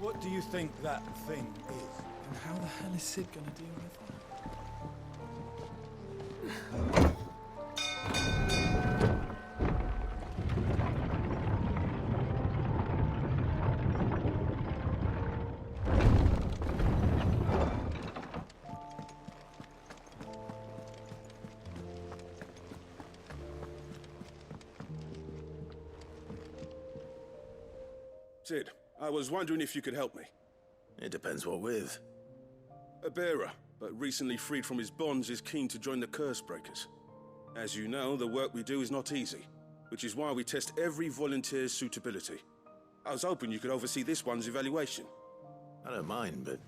What do you think that thing is? And how the hell is Sid gonna deal with that? Sid, I was wondering if you could help me. It depends what with. A bearer, but recently freed from his bonds, is keen to join the Curse Breakers. As you know, the work we do is not easy, which is why we test every volunteer's suitability. I was hoping you could oversee this one's evaluation. I don't mind, but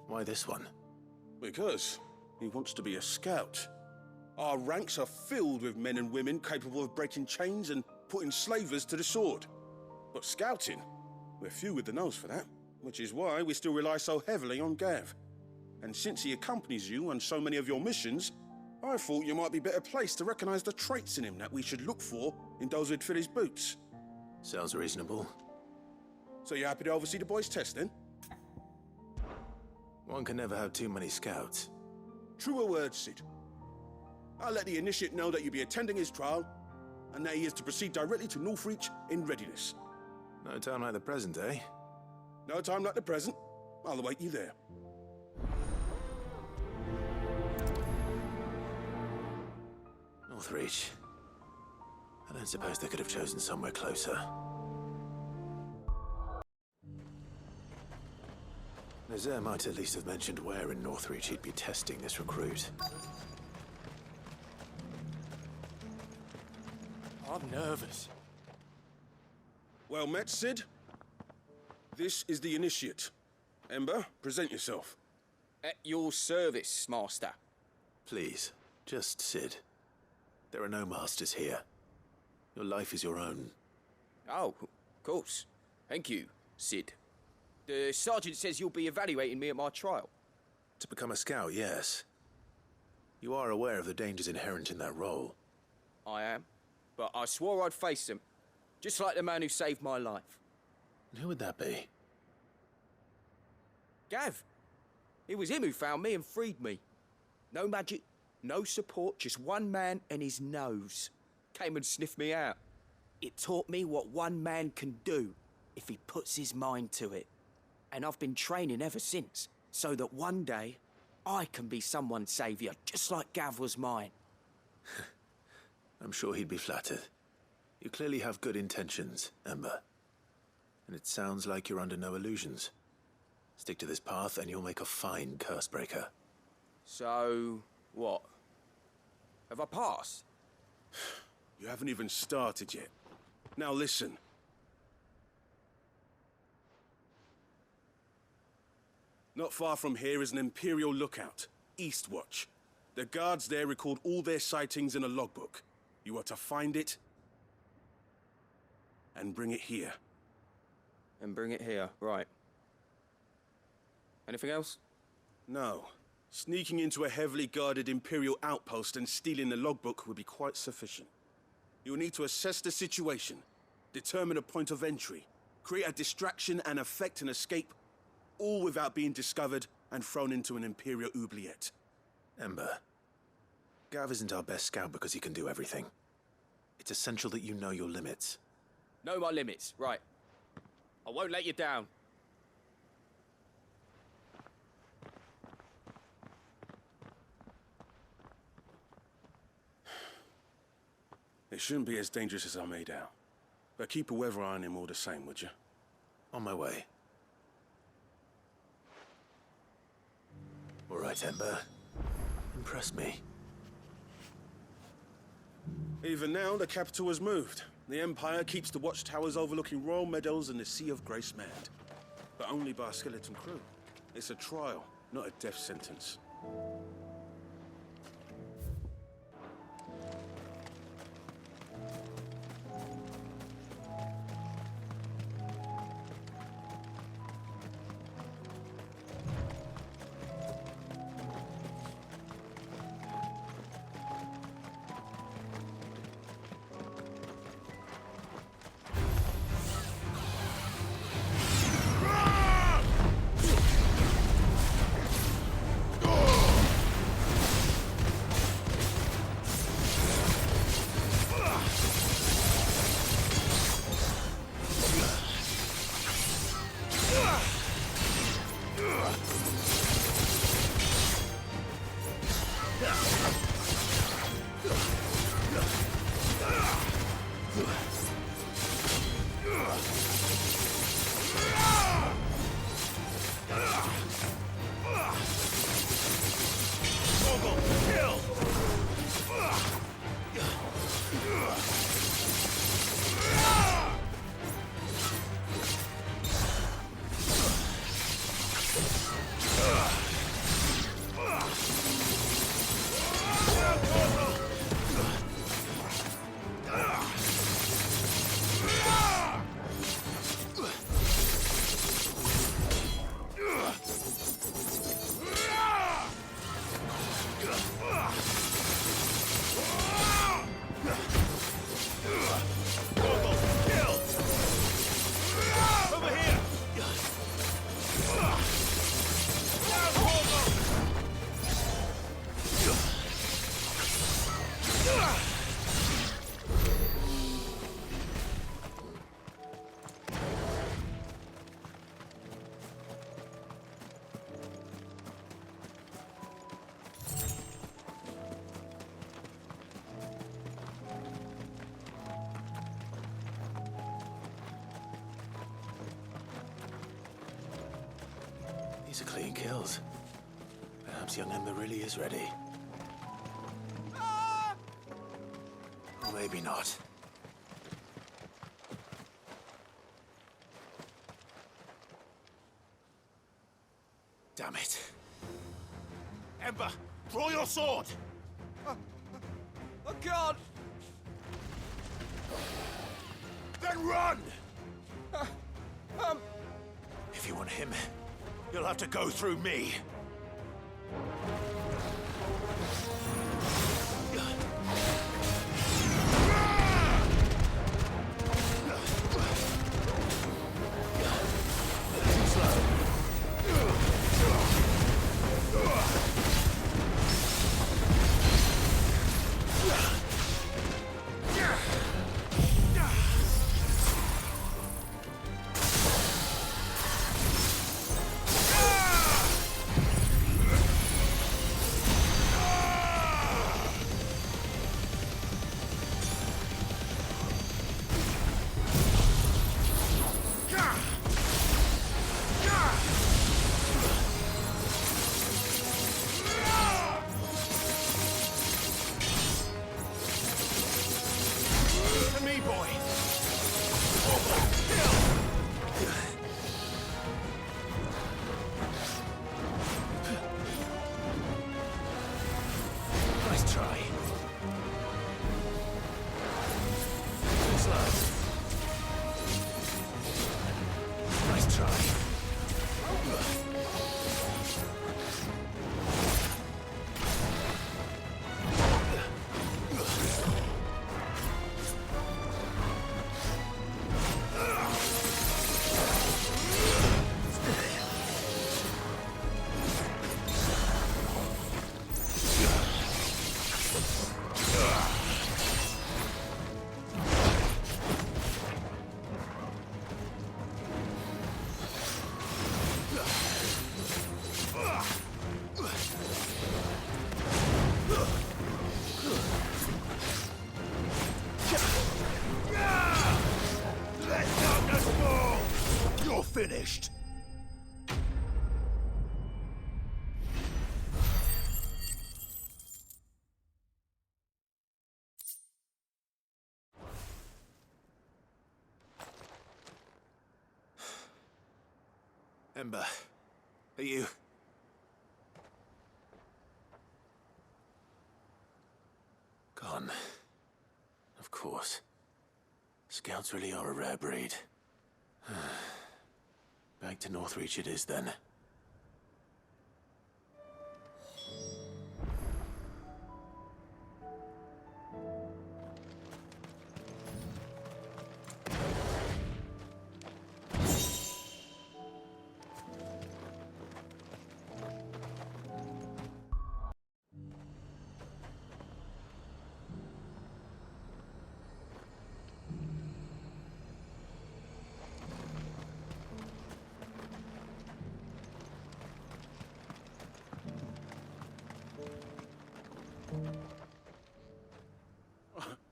why this one? Because he wants to be a scout. Our ranks are filled with men and women capable of breaking chains and putting slavers to the sword. But scouting, we're few with the nose for that, which is why we still rely so heavily on Gav. And since he accompanies you on so many of your missions, I thought you might be better placed to recognize the traits in him that we should look for in those who'd fill his boots. Sounds reasonable. So you're happy to oversee the boys' test, then? One can never have too many scouts. Truer words, Sid. I'll let the initiate know that you'll be attending his trial, and that he is to proceed directly to Northreach in readiness. No time like the present, eh? No time like the present. I'll await you there. Northreach. I don't suppose they could have chosen somewhere closer. Nazaire might at least have mentioned where in Northreach he'd be testing this recruit. I'm nervous. Well met, Sid. This is the initiate. Ember, present yourself. At your service, Master. Please, just Sid. There are no masters here. Your life is your own. Oh, of course. Thank you, Sid. The sergeant says you'll be evaluating me at my trial. To become a scout, yes. You are aware of the dangers inherent in that role. I am. But I swore I'd face them. Just like the man who saved my life. And who would that be? Gav. It was him who found me and freed me. No magic, no support, just one man and his nose. Came and sniffed me out. It taught me what one man can do if he puts his mind to it. And I've been training ever since, so that one day I can be someone's saviour, just like Gav was mine. I'm sure he'd be flattered. You clearly have good intentions, Ember. And it sounds like you're under no illusions. Stick to this path and you'll make a fine curse breaker. So, what? Have I passed? You haven't even started yet. Now listen. Not far from here is an Imperial lookout, Eastwatch. The guards there record all their sightings in a logbook. You are to find it and bring it here. And bring it here, right. Anything else? No. Sneaking into a heavily guarded Imperial outpost and stealing the logbook would be quite sufficient. You'll need to assess the situation, determine a point of entry, create a distraction and effect an escape, all without being discovered and thrown into an Imperial oubliette. Ember, Gav isn't our best scout because he can do everything. It's essential that you know your limits. Know my limits, right. I won't let you down. It shouldn't be as dangerous as I made out. But keep a weather eye on him all the same, would you? On my way. All right, Ember. Impress me. Even now, the capital has moved. The Empire keeps the watchtowers overlooking royal meadows and the Sea of Grace manned. But only by a skeleton crew. It's a trial, not a death sentence. These are clean kills. Perhaps young Ember really is ready. Or maybe not. Damn it. Ember, draw your sword! I can't! Then run! If you want him, you'll have to go through me. Finished. Ember, are you... Gone. Of course. Scouts really are a rare breed. Back to Northreach it is, then.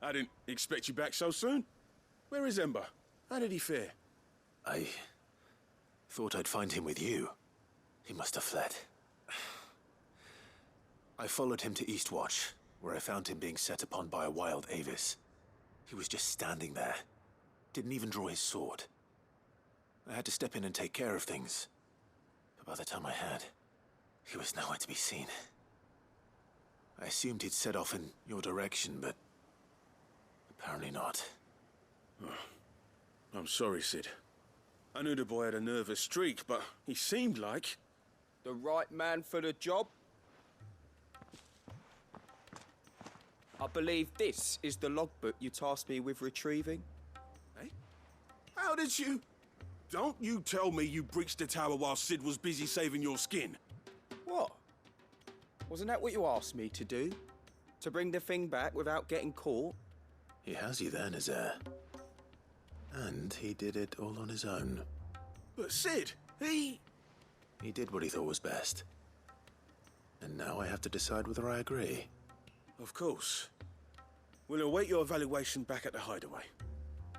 I didn't expect you back so soon. Where is Ember? How did he fare? I thought I'd find him with you. He must have fled. I followed him to Eastwatch, where I found him being set upon by a wild Avis. He was just standing there. Didn't even draw his sword. I had to step in and take care of things. But by the time I had, he was nowhere to be seen. I assumed he'd set off in your direction, but apparently not. Oh, I'm sorry, Sid. I knew the boy had a nervous streak, but he seemed like... The right man for the job? I believe this is the logbook you tasked me with retrieving. Eh? How did you... Don't you tell me you breached the tower while Sid was busy saving your skin. What? Wasn't that what you asked me to do? To bring the thing back without getting caught? He has you there, Nazaire. And he did it all on his own. But Sid, he did what he thought was best. And now I have to decide whether I agree. Of course. We'll await your evaluation back at the hideaway.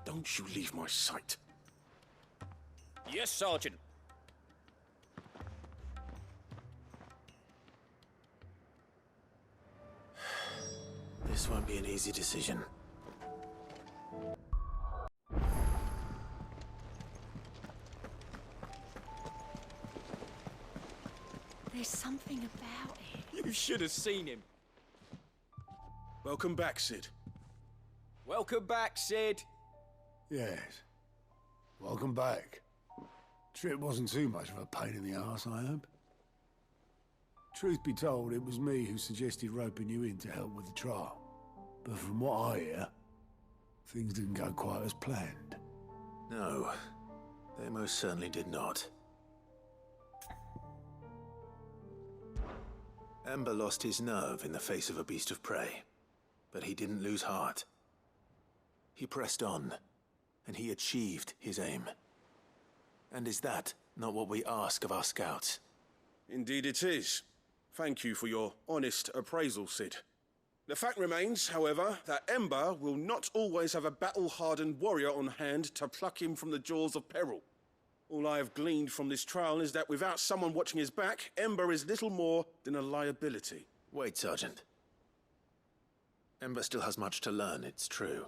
Don't you leave my sight. Yes, Sergeant. This won't be an easy decision. There's something about it. You should have seen him. Welcome back, Sid. Welcome back, Sid. Yes. Welcome back. Trip wasn't too much of a pain in the arse, I hope. Truth be told, it was me who suggested roping you in to help with the trial. But from what I hear, things didn't go quite as planned. No, they most certainly did not. Ember lost his nerve in the face of a beast of prey, but he didn't lose heart. He pressed on, and he achieved his aim. And is that not what we ask of our scouts? Indeed it is. Thank you for your honest appraisal, Sid. The fact remains, however, that Ember will not always have a battle-hardened warrior on hand to pluck him from the jaws of peril. All I have gleaned from this trial is that without someone watching his back, Ember is little more than a liability. Wait, Sergeant. Ember still has much to learn, it's true.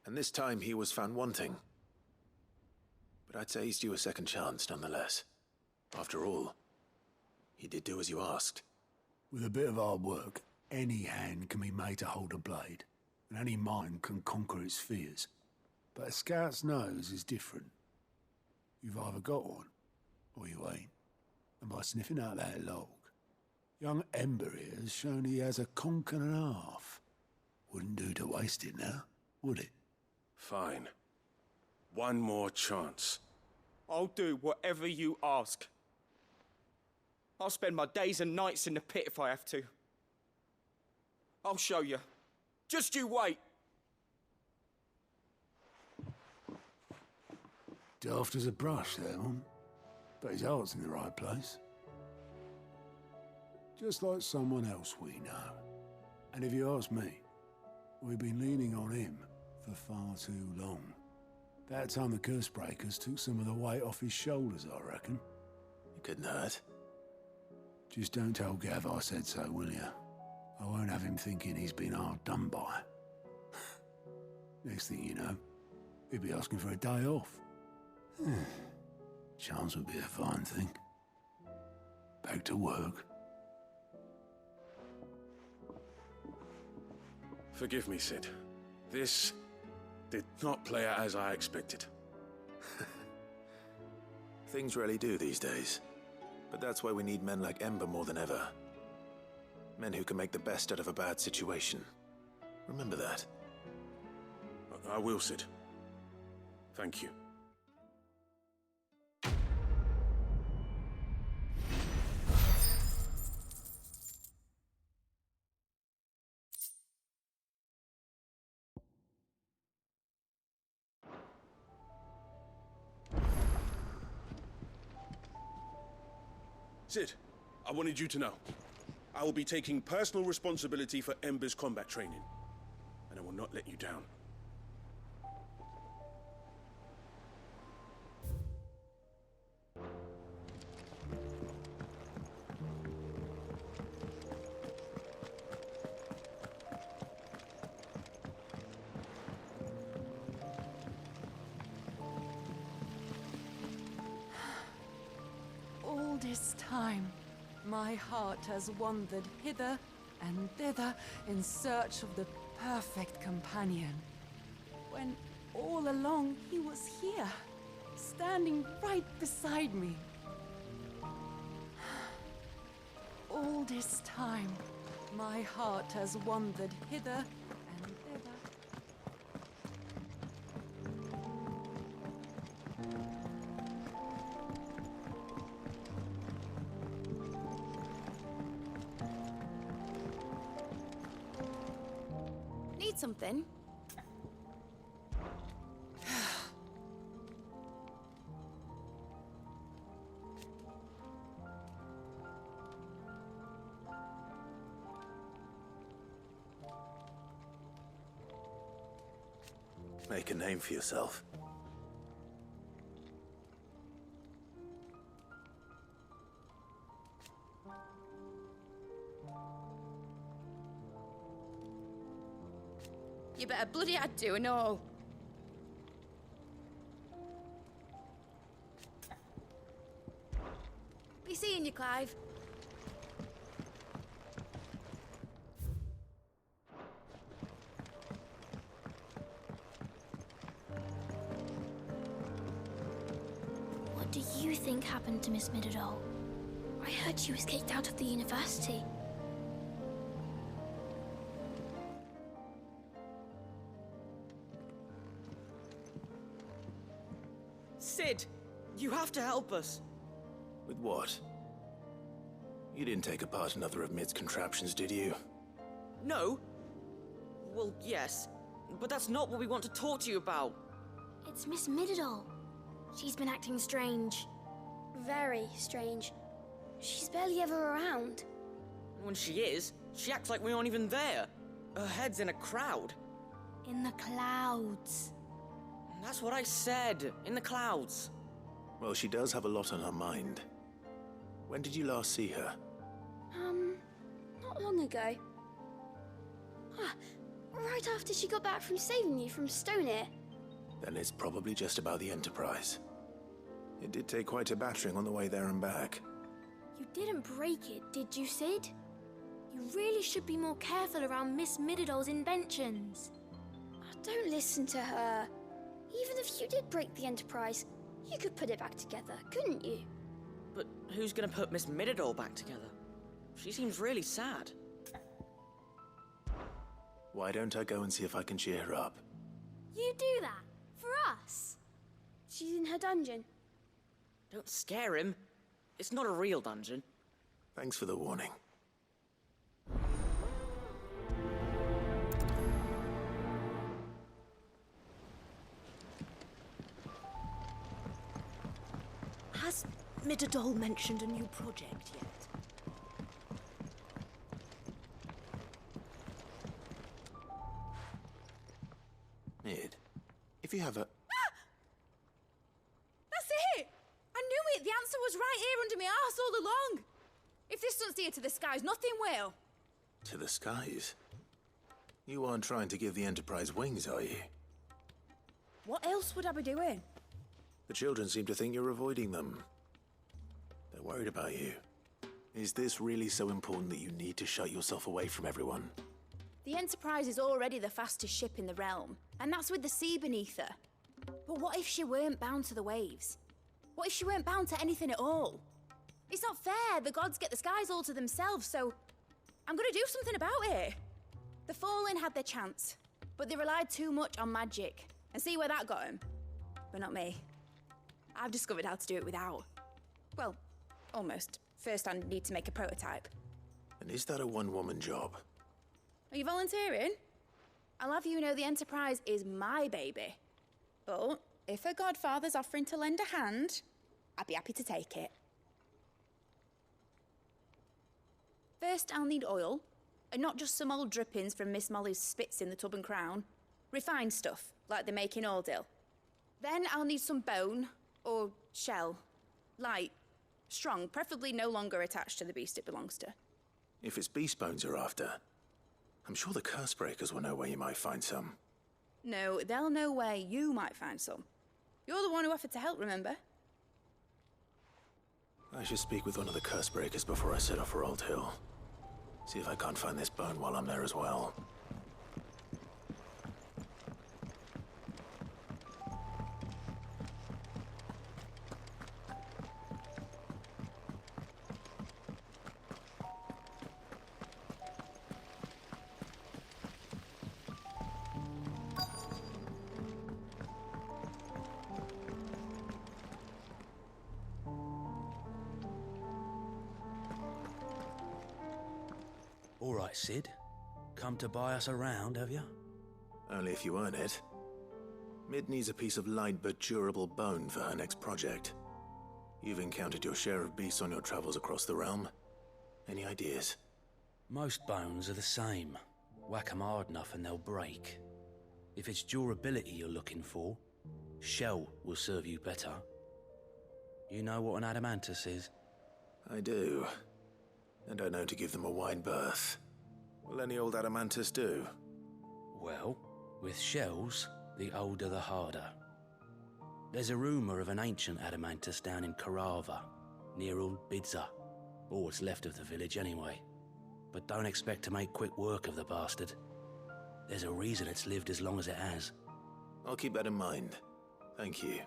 And this time he was found wanting. But I'd say he's due a second chance, nonetheless. After all, he did do as you asked. With a bit of hard work, any hand can be made to hold a blade, and any mind can conquer its fears. But a scout's nose is different. You've either got one, or you ain't. And by sniffing out that log, young Ember here has shown he has a conch and a half. Wouldn't do to waste it now, would it? Fine. One more chance. I'll do whatever you ask. I'll spend my days and nights in the pit if I have to. I'll show you. Just you wait. Daft as a brush, that one. But his heart's in the right place. Just like someone else we know. And if you ask me, we've been leaning on him for far too long. That time the curse breakers took some of the weight off his shoulders, I reckon. It couldn't hurt. Just don't tell Gav I said so, will you? I won't have him thinking he's been hard done by. Next thing you know, he'll be asking for a day off. Chance would be a fine thing. Back to work. Forgive me, Sid. This did not play out as I expected. Things really do these days. But that's why we need men like Ember more than ever. Men who can make the best out of a bad situation. Remember that. I will, Sid. Thank you. Sid, I wanted you to know. I will be taking personal responsibility for Ember's combat training, and I will not let you down. this time, my heart has wandered hither and thither in search of the perfect companion. When all along he was here, standing right beside me. All this time, my heart has wandered hither and thither. Need something? Make a name for yourself. You better bloody had to and all. Be seeing you, Clive. What do you think happened to Miss Midadol? I heard she was kicked out of the university. Sid, you have to help us. With what? You didn't take apart another of Mid's contraptions, did you? No. Well, yes, but that's not what we want to talk to you about. It's Miss Midadol. She's been acting strange. Very strange. She's barely ever around. When she is, she acts like we aren't even there. Her head's in a crowd. In the clouds. That's what I said, in the clouds. Well, she does have a lot on her mind. When did you last see her? Not long ago. Right after she got back from saving you from Stoneham. Then it's probably just about the Enterprise. It did take quite a battering on the way there and back. You didn't break it, did you, Sid? You really should be more careful around Miss Midadol's inventions. Don't listen to her. Even if you did break the Enterprise, you could put it back together, couldn't you? But who's gonna put Miss Midadol back together? She seems really sad. Why don't I go and see if I can cheer her up? You do that? For us? She's in her dungeon. Don't scare him. It's not a real dungeon. Thanks for the warning. Has Midadol mentioned a new project yet? Mid, if you have a... That's it! I knew it! The answer was right here under my arse all along! If this doesn't steer to the skies, nothing will! To the skies? You aren't trying to give the Enterprise wings, are you? What else would I be doing? The children seem to think you're avoiding them. They're worried about you. Is this really so important that you need to shut yourself away from everyone? The Enterprise is already the fastest ship in the realm, and that's with the sea beneath her. But what if she weren't bound to the waves? What if she weren't bound to anything at all? It's not fair. The gods get the skies all to themselves, so I'm gonna do something about it. The Fallen had their chance, but they relied too much on magic. And see where that got them? But not me. I've discovered how to do it without. Well, almost. First, I need to make a prototype. And is that a one-woman job? Are you volunteering? I'll have you know the Enterprise is my baby. But if her godfather's offering to lend a hand, I'd be happy to take it. First, I'll need oil, and not just some old drippings from Miss Molly's spits in the Tub and Crown. Refined stuff, like they make in Ordill. Then I'll need some bone, or shell. Light, strong, preferably no longer attached to the beast it belongs to. If it's beast bones you're after, I'm sure the curse breakers will know where you might find some. No, they'll know where you might find some. You're the one who offered to help, remember? I should speak with one of the curse breakers before I set off for Old Hill. See if I can't find this bone while I'm there as well. All right, Sid. Come to buy us around, have you? Only if you earn it. Mid needs a piece of light but durable bone for her next project. You've encountered your share of beasts on your travels across the realm. Any ideas? Most bones are the same. Whack 'em hard enough and they'll break. If it's durability you're looking for, shell will serve you better. You know what an adamantus is? I do. And I know to give them a wide berth. Will any old adamantus do? Well, with shells, the older the harder. There's a rumour of an ancient adamantus down in Karava, near Olvido, or what's left of the village anyway. But don't expect to make quick work of the bastard. There's a reason it's lived as long as it has. I'll keep that in mind. Thank you.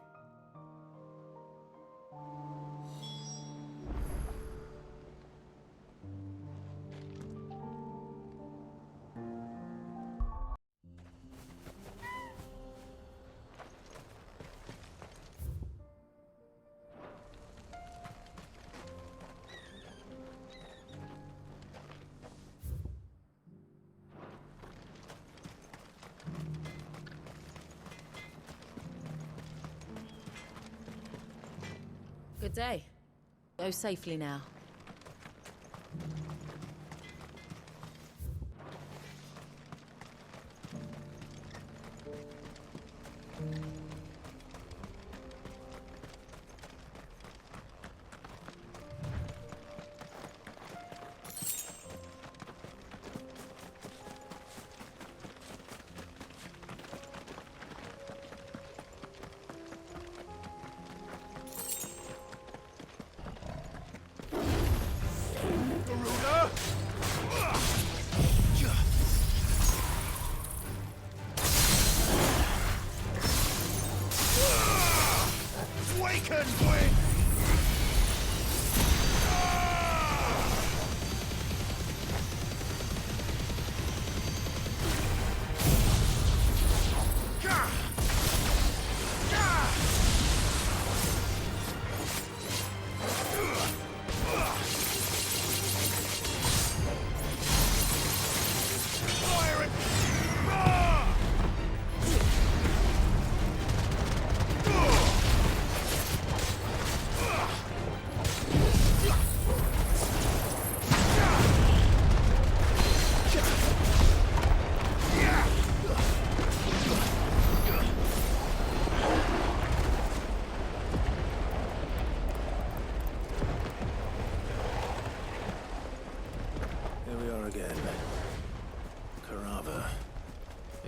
Good day. Go safely now.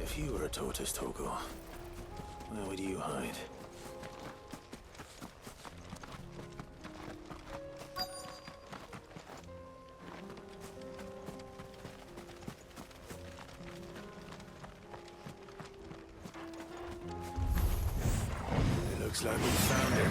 If you were a tortoise, Torgor, where would you hide? It looks like we found him.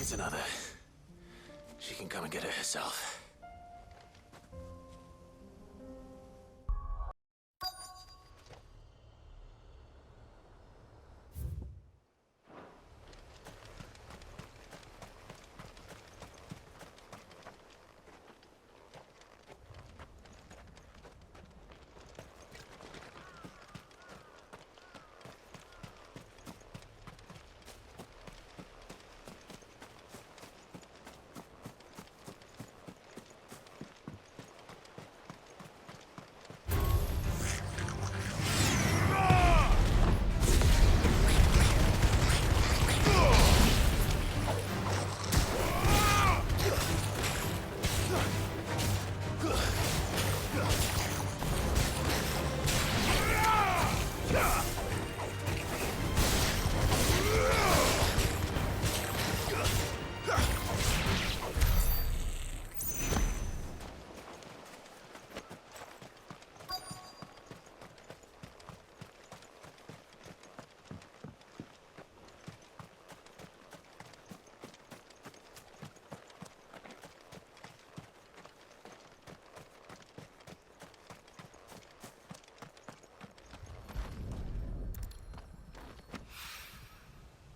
needs another, she can come and get it herself.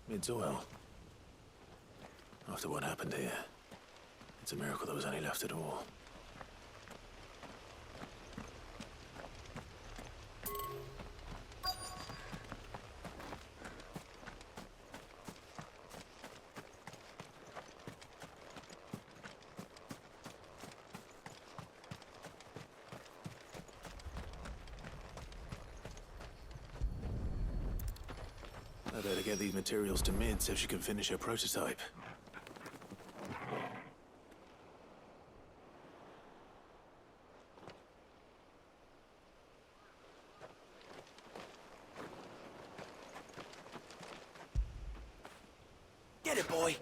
It's well. After what happened here, it's a miracle there was any left at all. I better get these materials to Mid so she can finish her prototype. Get it, boy!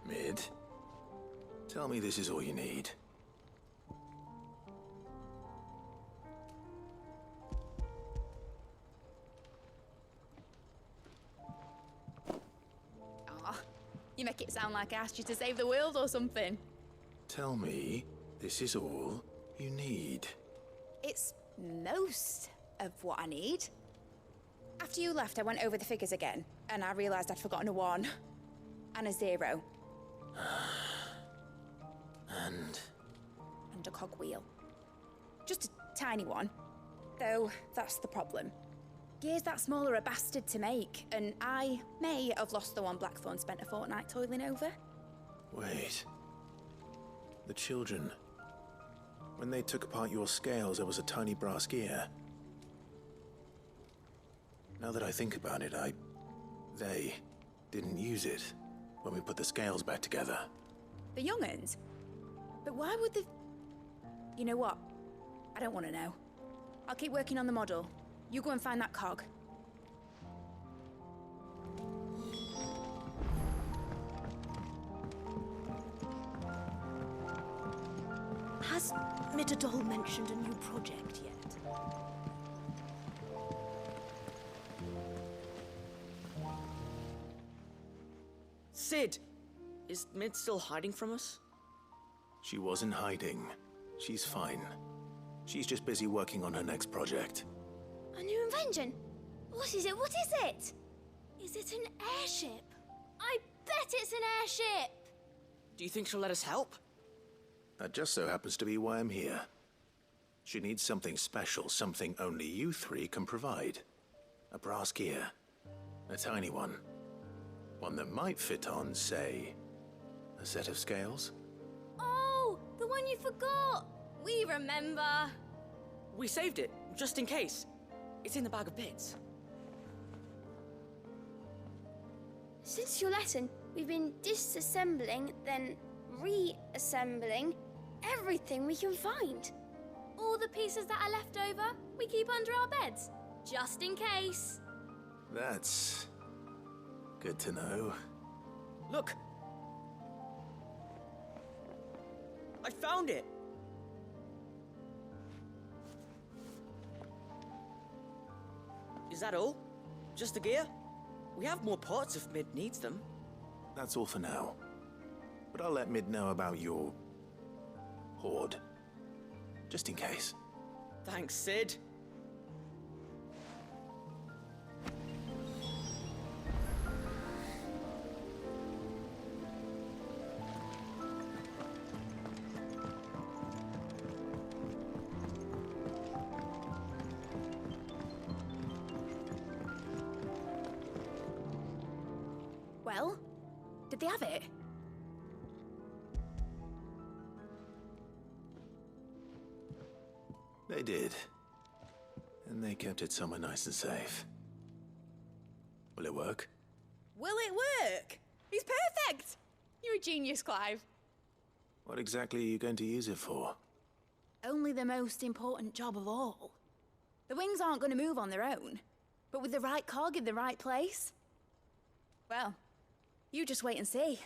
Mid, tell me this is all you need. Aw, you make it sound like I asked you to save the world or something. Tell me this is all you need. It's most of what I need. After you left, I went over the figures again, and I realized I'd forgotten a 1 and a 0. And a cogwheel. Just a tiny one. Though, that's the problem. Gears that small are a bastard to make, and I may have lost the one Blackthorn spent a fortnight toiling over. wait. The children. When they took apart your scales, there was a tiny brass gear. Now that I think about it, they didn't use it when we put the scales back together. The young'uns? But why would the... You know what? I don't want to know. I'll keep working on the model. You go and find that cog. Has Midadol mentioned a new project yet? Sid! Is Mid still hiding from us? She wasn't hiding. She's fine. She's just busy working on her next project. A new invention? What is it? What is it? Is it an airship? I bet it's an airship! Do you think she'll let us help? That just so happens to be why I'm here. She needs something special, something only you three can provide. A brass gear. A tiny one. One that might fit on, say, a set of scales? Oh, the one you forgot! We remember! We saved it, just in case. It's in the bag of bits. Since your lesson, we've been disassembling, then reassembling everything we can find. All the pieces that are left over, we keep under our beds, just in case. That's good to know. Look! I found it! Is that all? Just the gear? We have more parts if Mid needs them. That's all for now. But I'll let Mid know about your hoard. Just in case. Thanks, Sid. Well, did they have it? They did. And they kept it somewhere nice and safe. Will it work? Will it work? It's perfect! You're a genius, Clive. What exactly are you going to use it for? Only the most important job of all. The wings aren't going to move on their own, but with the right cog in the right place. Well, you just wait and see.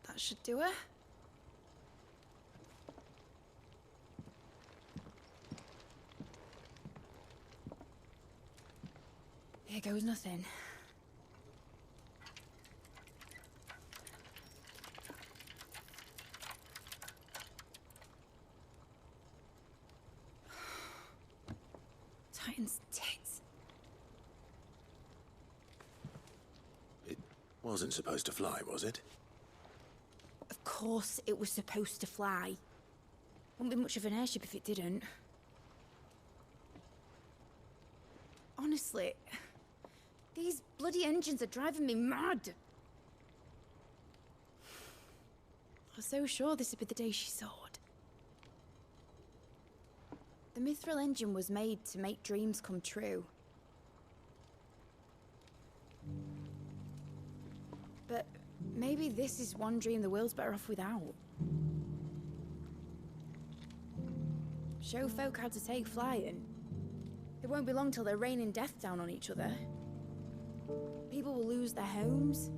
That should do it. Here goes nothing. Titan's tits. It wasn't supposed to fly, was it? Of course it was supposed to fly. Wouldn't be much of an airship if it didn't. Honestly, these bloody engines are driving me mad. I was so sure this would be the day she soared. The Mithril engine was made to make dreams come true. But maybe this is one dream the world's better off without. Show folk how to take flying. It won't be long till they're raining death down on each other. People will lose their homes,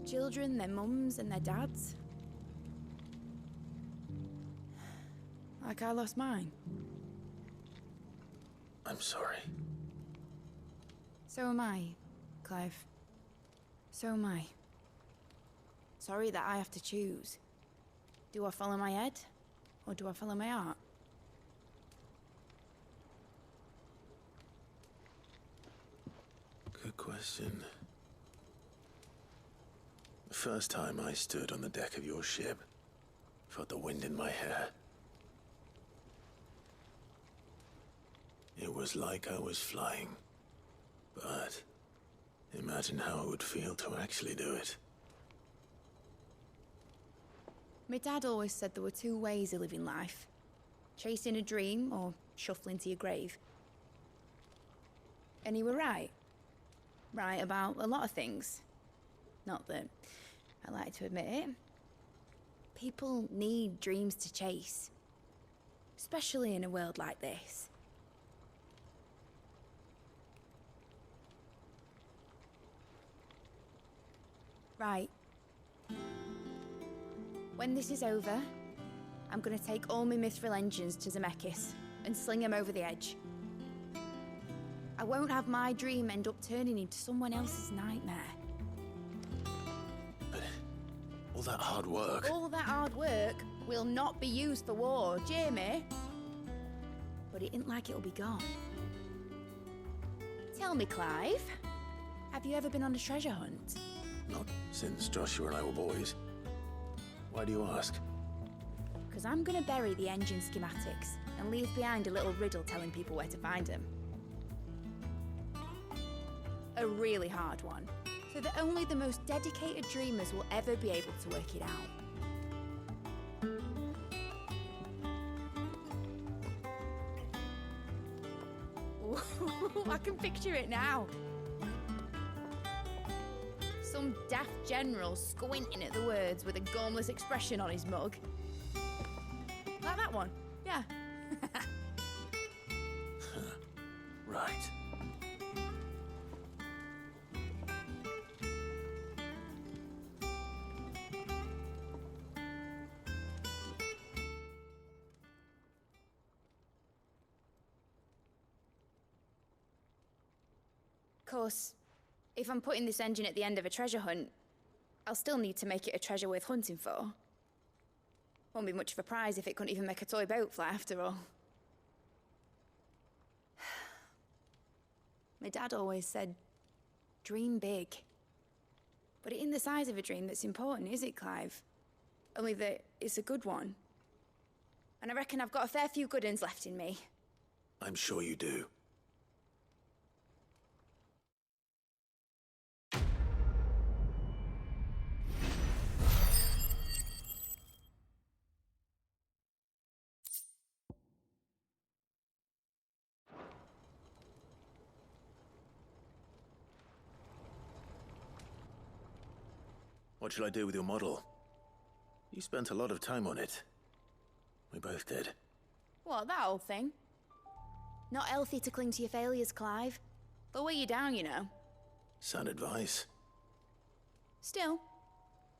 children, their mums and their dads. Like I lost mine. I'm sorry. So am I, Clive. So am I. Sorry that I have to choose. Do I follow my head, or do I follow my heart? Good question. The first time I stood on the deck of your ship, felt the wind in my hair. It was like I was flying. But imagine how it would feel to actually do it. My dad always said there were two ways of living life. Chasing a dream or shuffling to your grave. And he were right. Right about a lot of things. Not that I like to admit it. People need dreams to chase. Especially in a world like this. Right. When this is over, I'm gonna take all my Mithril engines to Zemeckis and sling them over the edge. I won't have my dream end up turning into someone else's nightmare. But all that hard work... All that hard work will not be used for war, Jamie. But it ain't like it'll be gone. Tell me, Clive, have you ever been on a treasure hunt? Not since Joshua and I were boys. Why do you ask? Because I'm going to bury the engine schematics and leave behind a little riddle telling people where to find them. A really hard one, so that only the most dedicated dreamers will ever be able to work it out. I can picture it now. Some daft general squinting at the words with a gormless expression on his mug. Like that one, yeah. Right. Of course, if I'm putting this engine at the end of a treasure hunt, I'll still need to make it a treasure worth hunting for. Won't be much of a prize if it couldn't even make a toy boat fly after all. My dad always said, dream big. But it ain't the size of a dream that's important, is it, Clive? Only that it's a good one. And I reckon I've got a fair few good uns left in me. I'm sure you do. What shall I do with your model? You spent a lot of time on it. We both did. What, that old thing? Not healthy to cling to your failures, Clive. They'll weigh you down, you know. Sound advice. Still,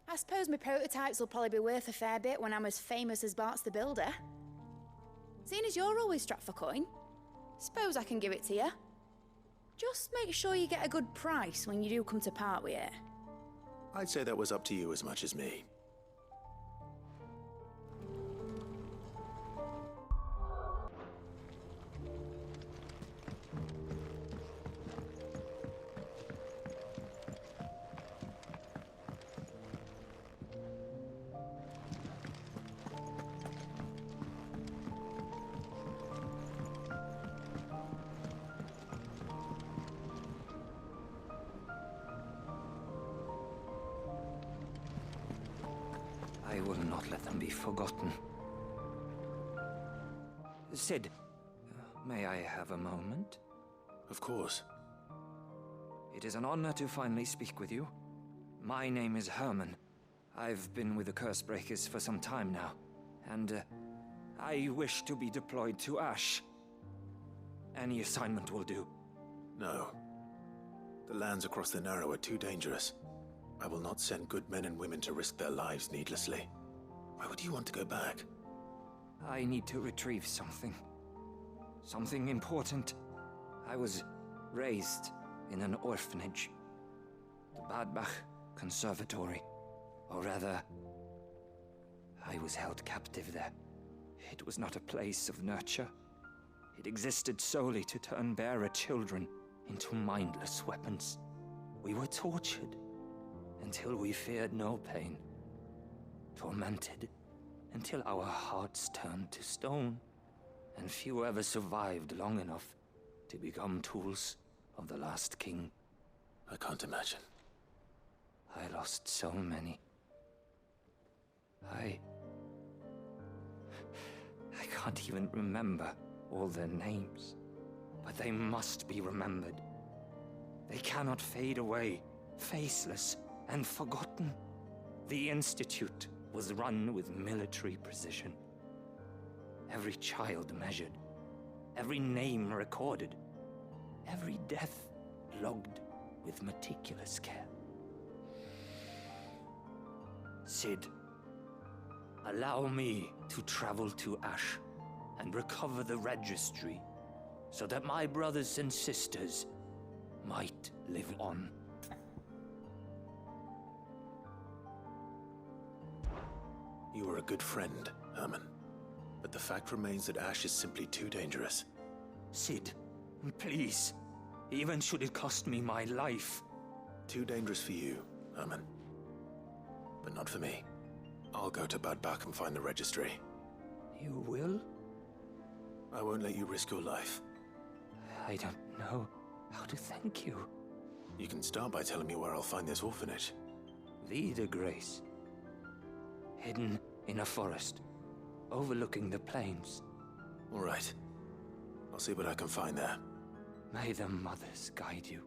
I suppose my prototypes will probably be worth a fair bit when I'm as famous as Bart's the Builder. Seeing as you're always strapped for coin, suppose I can give it to you. Just make sure you get a good price when you do come to part with it. I'd say that was up to you as much as me. I will not let them be forgotten. Sid, may I have a moment? Of course. It is an honor to finally speak with you. My name is Herman. I've been with the Cursebreakers for some time now, and I wish to be deployed to Ash. Any assignment will do. No. The lands across the Narrow are too dangerous. I will not send good men and women to risk their lives needlessly. Why would you want to go back? I need to retrieve something. Something important. I was raised in an orphanage. The Badbach Conservatory. Or rather, I was held captive there. It was not a place of nurture. It existed solely to turn bearer children into mindless weapons. We were tortured until we feared no pain. Tormented until our hearts turned to stone, and few ever survived long enough to become tools of the last king. I can't imagine. I lost so many. I can't even remember all their names, but they must be remembered. They cannot fade away, faceless and forgotten. The Institute was run with military precision. Every child measured, every name recorded, every death logged with meticulous care. Sid, allow me to travel to Ash and recover the registry so that my brothers and sisters might live on. You were a good friend, Herman. But the fact remains that Ash is simply too dangerous. Sid, please. Even should it cost me my life. Too dangerous for you, Herman. But not for me. I'll go to Badbach and find the registry. You will? I won't let you risk your life. I don't know how to thank you. You can start by telling me where I'll find this orphanage. Vie de Grace. Hidden in a forest, overlooking the plains. All right. I'll see what I can find there. May the mothers guide you.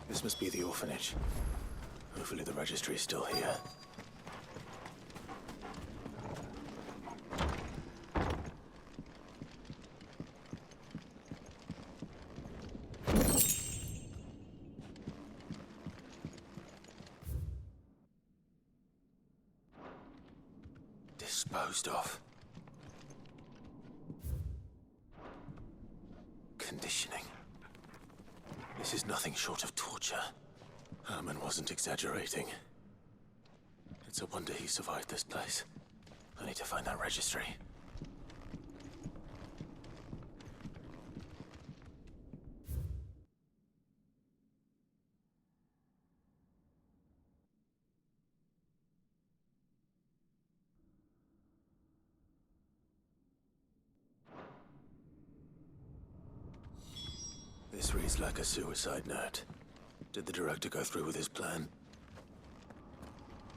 This must be the orphanage. Hopefully the registry is still here. Disposed of. Conditioning. This is nothing short of torture. Herman wasn't exaggerating. It's a wonder he survived this place. I need to find that registry. This reads like a suicide note. Did the director go through with his plan?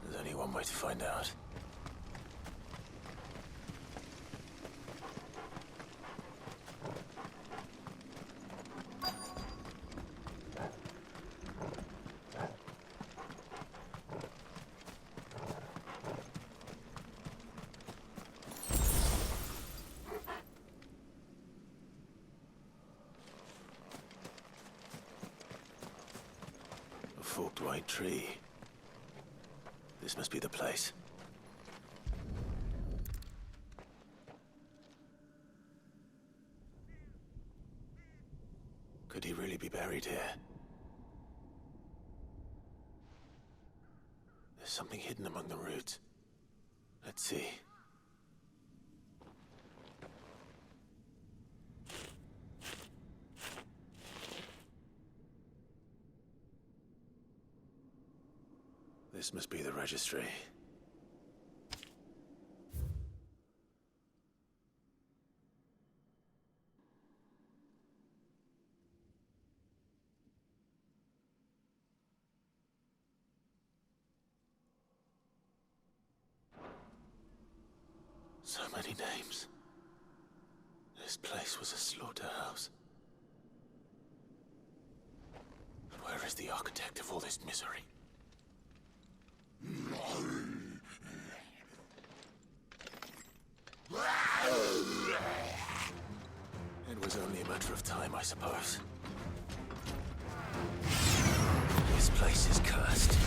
There's only one way to find out. Forked white tree. This must be the place. Could he really be buried here? There's something hidden among the roots. Let's see. This must be the registry. So many names. This place was a slaughterhouse. But where is the architect of all this misery? It was only a matter of time, I suppose. This place is cursed.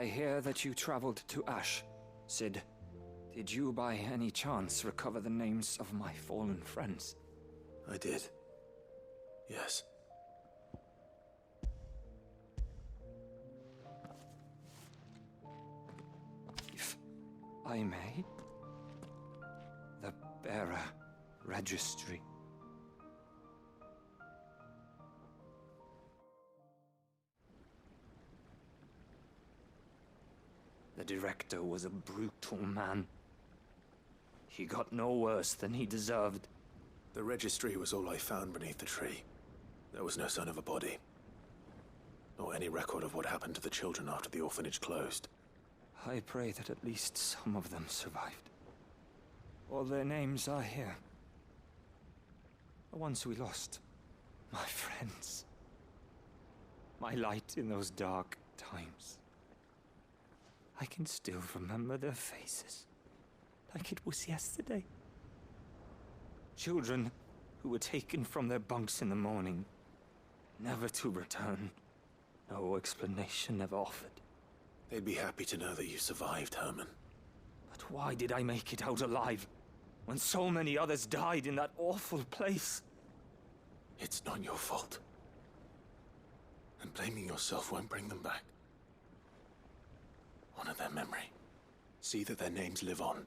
I hear that you traveled to Ash, Cid. Did you by any chance recover the names of my fallen friends? I did. Yes. If I may? The bearer registry. The director was a brutal man. He got no worse than he deserved. The registry was all I found beneath the tree. There was no sign of a body. Or any record of what happened to the children after the orphanage closed. I pray that at least some of them survived. All their names are here. The ones we lost. My friends. My light in those dark times. I can still remember their faces, like it was yesterday. Children who were taken from their bunks in the morning, never to return. No explanation ever offered. They'd be happy to know that you survived, Herman. But why did I make it out alive, when so many others died in that awful place? It's not your fault. And blaming yourself won't bring them back. Honor their memory. See that their names live on.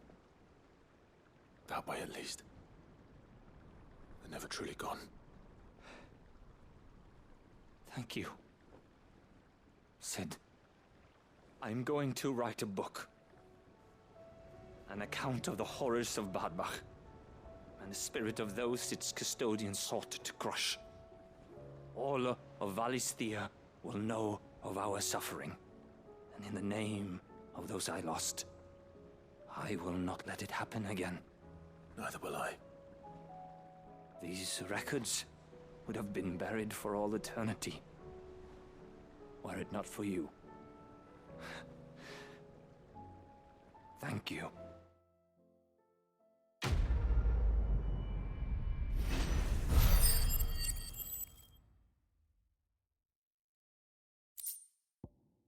That way, at least. They're never truly gone. Thank you. Sid, I'm going to write a book. An account of the horrors of Bad Bach, and the spirit of those its custodians sought to crush. All of Valisthea will know of our suffering, and in the name of those I lost, I will not let it happen again. Neither will I. These records would have been buried for all eternity, were it not for you. Thank you.